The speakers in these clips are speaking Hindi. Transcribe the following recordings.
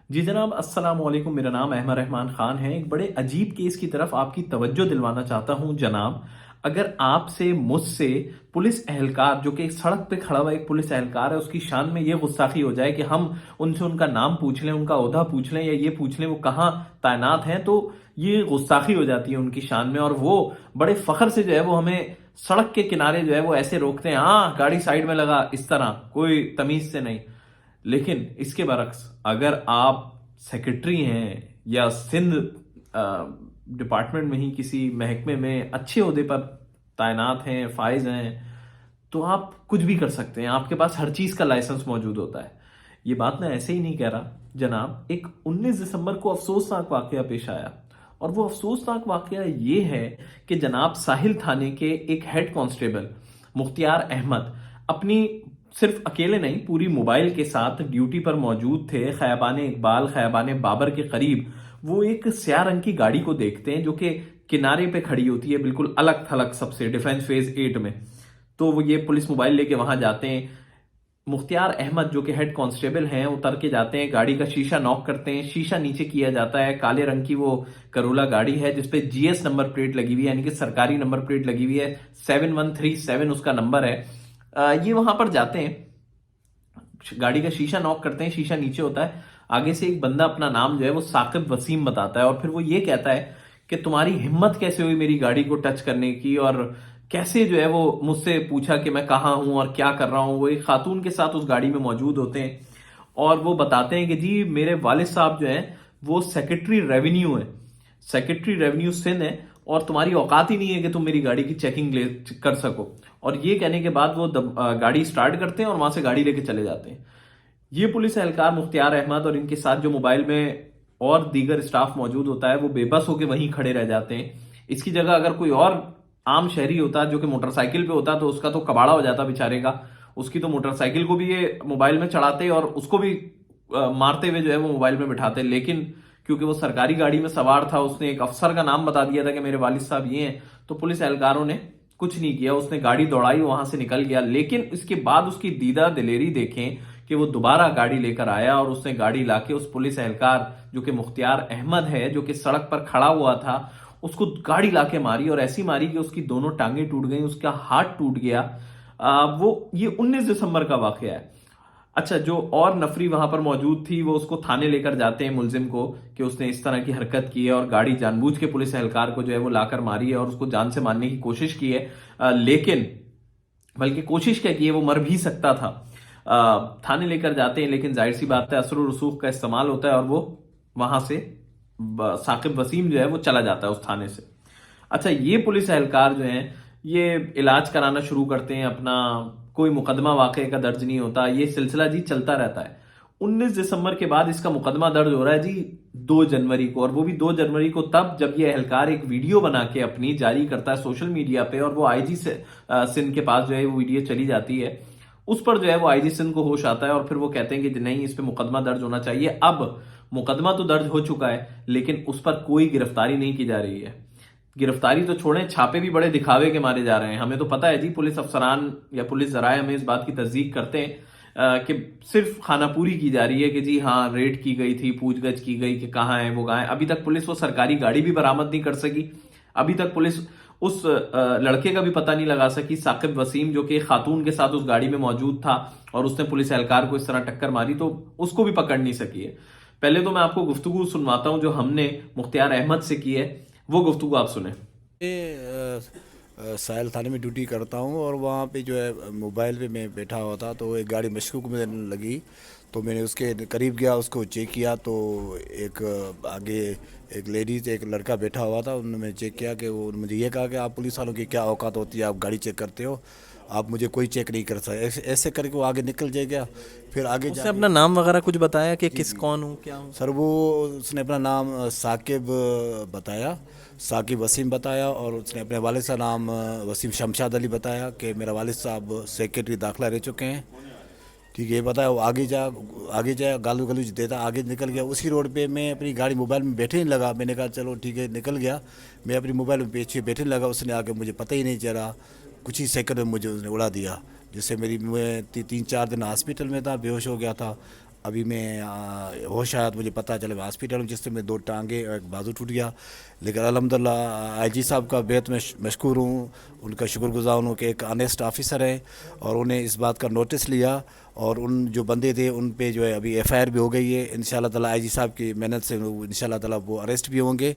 जी जनाब, अस्सलाम वालेकुम। मेरा नाम अहमद रहमान ख़ान है। एक बड़े अजीब केस की तरफ आपकी तवज्जो दिलवाना चाहता हूँ जनाब। अगर आपसे मुझसे पुलिस एहलकार, जो कि एक सड़क पे खड़ा हुआ एक पुलिस एहलकार है, उसकी शान में ये गुस्ताखी हो जाए कि हम उनसे उनका नाम पूछ लें, उनका ओहदा पूछ लें या ये पूछ लें वो कहाँ तैनात हैं, तो ये गुस्ताखी हो जाती है उनकी शान में। और वो बड़े फ़ख्र से जो है वो हमें सड़क के किनारे जो है वो ऐसे रोकते हैं, हाँ गाड़ी साइड में लगा, इस तरह कोई तमीज़ से नहीं। लेकिन इसके बरक्स अगर आप सेक्रेटरी हैं या सिंध डिपार्टमेंट में ही किसी महकमे में अच्छे ओहदे पर तैनात हैं, फाइज हैं, तो आप कुछ भी कर सकते हैं। आपके पास हर चीज का लाइसेंस मौजूद होता है। ये बात मैं ऐसे ही नहीं कह रहा जनाब। एक 19 दिसंबर को अफसोसनाक वाकया पेश आया, और वो अफसोसनाक वाकया ये है कि जनाब साहिल थाने के एक हेड कांस्टेबल मुख्तियार अहमद अपनी, सिर्फ अकेले नहीं पूरी मोबाइल के साथ ड्यूटी पर मौजूद थे। खैबान इकबाल, खैबान बाबर के करीब वो एक स्याह रंग की गाड़ी को देखते हैं जो कि किनारे पे खड़ी होती है, बिल्कुल अलग थलग सबसे, डिफेंस फेज 8 में। तो वो ये पुलिस मोबाइल लेके वहां जाते हैं। मुख्तियार अहमद जो कि हेड कांस्टेबल हैं उतर के जाते हैं, गाड़ी का शीशा नॉक करते हैं, शीशा नीचे किया जाता है। काले रंग की वो करोला गाड़ी है जिसपे जीएस नंबर प्लेट लगी हुई है, यानी कि सरकारी नंबर प्लेट लगी हुई है। 7137 उसका नंबर है। ये वहां पर जाते हैं, गाड़ी का शीशा नॉक करते हैं, शीशा नीचे होता है। आगे से एक बंदा अपना नाम जो है वो साकिब वसीम बताता है, और फिर वो ये कहता है कि तुम्हारी हिम्मत कैसे हुई मेरी गाड़ी को टच करने की, और कैसे जो है वो मुझसे पूछा कि मैं कहाँ हूं और क्या कर रहा हूं। वो एक खातून के साथ उस गाड़ी में मौजूद होते हैं, और वो बताते हैं कि जी मेरे वालिद साहब जो हैं वो सेक्रेटरी रेवेन्यू है, सेक्रेटरी रेवेन्यू सिंध है, और तुम्हारी औकात ही नहीं है कि तुम मेरी गाड़ी की चेकिंग ले कर सको। और ये कहने के बाद वो गाड़ी स्टार्ट करते हैं और वहां से गाड़ी लेके चले जाते हैं। ये पुलिस एहलकार मुख्तियार अहमद और इनके साथ जो मोबाइल में और दीगर स्टाफ मौजूद होता है वो बेबस होकर वहीं खड़े रह जाते हैं। इसकी जगह अगर कोई और आम शहरी होता जो कि मोटरसाइकिल पे होता तो उसका तो कबाड़ा हो जाता बेचारे का। उसकी तो मोटरसाइकिल को भी ये मोबाइल में चढ़ाते और उसको भी मारते हुए जो है वो मोबाइल में बिठाते। लेकिन क्योंकि वो सरकारी गाड़ी में सवार था, उसने एक अफसर का नाम बता दिया था कि मेरे वालिद साहब ये हैं, तो पुलिस एहलकारों ने कुछ नहीं किया, उसने गाड़ी दौड़ाई, वहां से निकल गया। लेकिन इसके बाद उसकी दीदा दिलेरी देखें कि वो दोबारा गाड़ी लेकर आया और उसने गाड़ी लाके उस पुलिस एहलकार जो कि मुख्तियार अहमद है, जो कि सड़क पर खड़ा हुआ था, उसको गाड़ी लाके मारी, और ऐसी मारी कि उसकी दोनों टांगे टूट गई, उसका हाथ टूट गया। वो ये 19 दिसंबर का वाकया है। अच्छा, जो और नफरी वहां पर मौजूद थी वो उसको थाने लेकर जाते हैं मुलजिम को, कि उसने इस तरह की हरकत की है और गाड़ी जानबूझ के पुलिस एहलकार को जो है वो लाकर मारी है और उसको जान से मारने की कोशिश की है। लेकिन बल्कि कोशिश क्या की है, वो मर भी सकता था। थाने लेकर जाते हैं, लेकिन जाहिर सी बात है असर और रसूख का इस्तेमाल होता है और वो वहां से साकिब वसीम जो है वो चला जाता है उस थाने से। अच्छा, ये पुलिस एहलकार जो हैं ये इलाज कराना शुरू करते हैं अपना। कोई मुकदमा वाकई का दर्ज नहीं होता, ये सिलसिला जी चलता रहता है। 19 दिसंबर के बाद इसका मुकदमा दर्ज हो रहा है जी 2 जनवरी को, और वो भी 2 जनवरी को तब जब ये एहलकार एक वीडियो बना के अपनी जारी करता है सोशल मीडिया पे, और वो आईजी से सिंध के पास जो है वो वीडियो चली जाती है। उस पर जो है वो आईजी सिंध को होश आता है और फिर वो कहते हैं कि नहीं, इस पे मुकदमा दर्ज होना चाहिए। अब मुकदमा तो दर्ज हो चुका है, लेकिन उस पर कोई गिरफ्तारी नहीं की जा रही है। गिरफ्तारी तो छोड़ें, छापे भी बड़े दिखावे के मारे जा रहे हैं। हमें तो पता है जी, पुलिस अफसरान या पुलिस जराए हमें इस बात की तस्दीक करते हैं कि सिर्फ खानापूरी की जा रही है कि जी हाँ रेड की गई थी, पूछगछ की गई कि कहाँ है वो, कहाँ है। अभी तक पुलिस वो सरकारी गाड़ी भी बरामद नहीं कर सकी। अभी तक पुलिस उस लड़के का भी पता नहीं लगा सकी, साकिब वसीम, जो कि खातून के साथ उस गाड़ी में मौजूद था और उसने पुलिस एहलकार को इस तरह टक्कर मारी, तो उसको भी पकड़ नहीं सकी है। पहले तो मैं आपको गुफ्तगू सुनवाता हूं जो हमने मुख्तियार अहमद से की है, वो गुफ्तगू आप सुने। साहिल थाने में ड्यूटी करता हूँ और वहाँ पे जो है मोबाइल पे मैं बैठा हुआ था तो एक गाड़ी मशकूक में लगी। तो मैंने उसके करीब गया, उसको चेक किया तो एक आगे एक लेडीज एक लड़का बैठा हुआ था। उन्होंने चेक किया कि वो मुझे ये कहा कि आप पुलिस वालों की क्या औकात होती है, आप गाड़ी चेक करते हो, आप मुझे कोई चेक नहीं कर सकते। ऐसे करके वो आगे निकल जाएगा। फिर आगे उसने जाके अपना नाम वगैरह कुछ बताया कि जी किस, जी कौन हूँ, क्या हूँ? सर, वो उसने अपना नाम साकिब बताया, साकिब वसीम बताया, और उसने अपने वालिद का नाम वसीम शमशाद अली बताया कि मेरा वालिद साहब सेक्रेटरी दाखिला रह चुके हैं। ठीक है, ये बताया। वो आगे जाए गालू गलूज देता, आगे निकल गया। उसी रोड पे मैं अपनी गाड़ी मोबाइल में बैठे नहीं लगा, मैंने कहा चलो ठीक है, निकल गया। मैं अपनी मोबाइल में पीछे बैठे लगा, उसने आके मुझे पता ही नहीं चला, कुछ ही सेकंड में मुझे उसने उड़ा दिया, जिससे मैं 3-4 दिन हॉस्पिटल में था, बेहोश हो गया था। अभी मैं होश आया तो मुझे पता चला मैं हॉस्पिटल हूँ, जिससे मैं 2 टांगे और 1 बाजू टूट गया। लेकिन अल्हम्दुलिल्लाह आईजी साहब का बेहद मैं मशकूर हूँ, उनका शुक्रगुजार हूँ कि एक ऑनेस्ट ऑफिसर है और उन्हें इस बात का नोटिस लिया और उन जो बंदे थे उन पे जो है अभी एफआईआर भी हो गई है। इंशाल्लाह ताला आईजी साहब की मेहनत से इंशाल्लाह ताला वो अरेस्ट भी होंगे।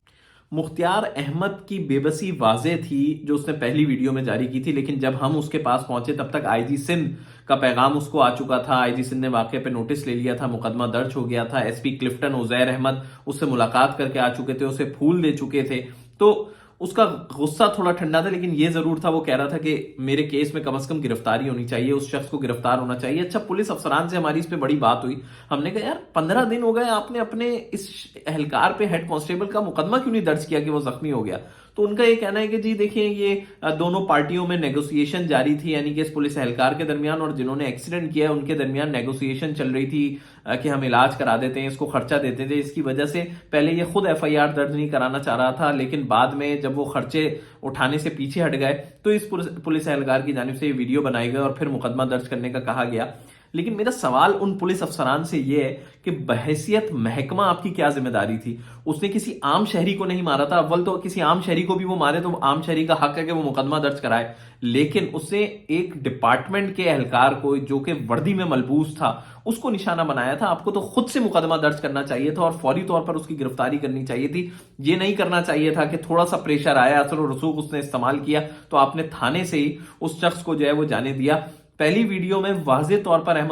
मुख्तियार अहमद की बेबसी वाज़ेह थी जो उसने पहली वीडियो में जारी की थी, लेकिन जब हम उसके पास पहुंचे तब तक आईजी सिंध का पैगाम उसको आ चुका था। आईजी सिंध ने वाकये पे नोटिस ले लिया था, मुकदमा दर्ज हो गया था। एसपी क्लिफ्टन उजैर अहमद उससे मुलाकात करके आ चुके थे, उसे फूल दे चुके थे। तो उसका गुस्सा थोड़ा ठंडा था, लेकिन ये जरूर था, वो कह रहा था कि मेरे केस में कम से कम गिरफ्तारी होनी चाहिए, उस शख्स को गिरफ्तार होना चाहिए। अच्छा, पुलिस अफसरान से हमारी इस पे बड़ी बात हुई। हमने कहा यार 15 दिन हो गए, आपने अपने इस एहलकार पे, हेड कांस्टेबल का मुकदमा क्यों नहीं दर्ज किया कि वो जख्मी हो गया? तो उनका ये कहना है कि जी देखिए, ये दोनों पार्टियों में नेगोशिएशन जारी थी, यानी कि इस पुलिस एहलकार के दरमियान और जिन्होंने एक्सीडेंट किया उनके दरमियान नेगोशिएशन चल रही थी कि हम इलाज करा देते हैं, इसको खर्चा देते थे। इसकी वजह से पहले ये खुद एफआईआर दर्ज नहीं कराना चाह रहा था, लेकिन बाद में जब वो खर्चे उठाने से पीछे हट गए तो इस पुलिस एहलकार की जानिब से ये वीडियो बनाई गई और फिर मुकदमा दर्ज करने का कहा गया। लेकिन मेरा सवाल उन पुलिस अफसरान से यह है कि बहैसियत महकमा आपकी क्या जिम्मेदारी थी? उसने किसी आम शहरी को नहीं मारा था। अव्वल तो किसी आम शहरी को भी वो मारे तो आम शहरी का हक है कि वो मुकदमा दर्ज कराए, लेकिन उसने एक डिपार्टमेंट के एहलकार को जो कि वर्दी में मलबूस था उसको निशाना बनाया था। आपको तो खुद से मुकदमा दर्ज करना चाहिए था और फौरी तौर पर उसकी गिरफ्तारी करनी चाहिए थी। ये नहीं करना चाहिए था कि थोड़ा सा प्रेशर आया, असर और रसूख उसने इस्तेमाल किया तो आपने थाने से ही उस शख्स को जो है वो जाने दिया। पहली वीडियो में वाजे तौर पर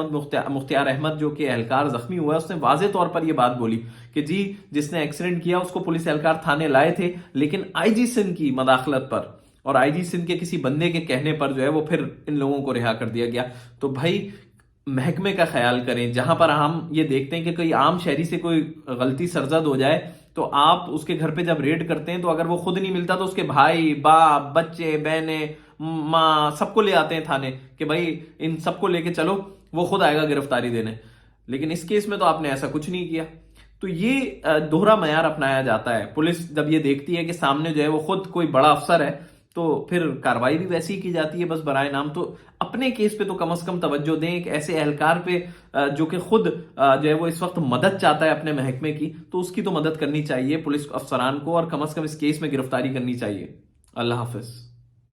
मुख्तियार अहमद जो कि एहलकार जख्मी हुआ है, उसने वाजे तौर पर यह बात बोली कि जी जिसने एक्सीडेंट किया उसको पुलिस एहलकार थाने लाए थे, लेकिन आईजी सिंध की मदाखलत पर और आईजी सिंध के किसी बंदे के कहने पर जो है वो फिर इन लोगों को रिहा कर दिया गया। तो भाई महकमे का ख्याल करें। जहां पर हम ये देखते हैं कि कोई आम शहरी से कोई गलती सरजद हो जाए तो आप उसके घर पे जब रेड करते हैं तो अगर वो खुद नहीं मिलता तो उसके भाई, बाप, बच्चे, बहने, माँ, सबको ले आते हैं थाने कि भाई इन सबको लेके चलो, वो खुद आएगा गिरफ्तारी देने। लेकिन इस केस में तो आपने ऐसा कुछ नहीं किया। तो ये दोहरा मयार अपनाया जाता है। पुलिस जब ये देखती है कि सामने जो है वो खुद कोई बड़ा अफसर है तो फिर कार्रवाई भी वैसी ही की जाती है बस बराए नाम। तो अपने केस पे तो कम से कम तवज्जो दें। एक ऐसे एहलकार पे जो कि खुद जो है वो इस वक्त मदद चाहता है अपने महकमे की, तो उसकी तो मदद करनी चाहिए पुलिस अफसरान को और कम से कम इस केस में गिरफ्तारी करनी चाहिए। अल्लाह हाफिज।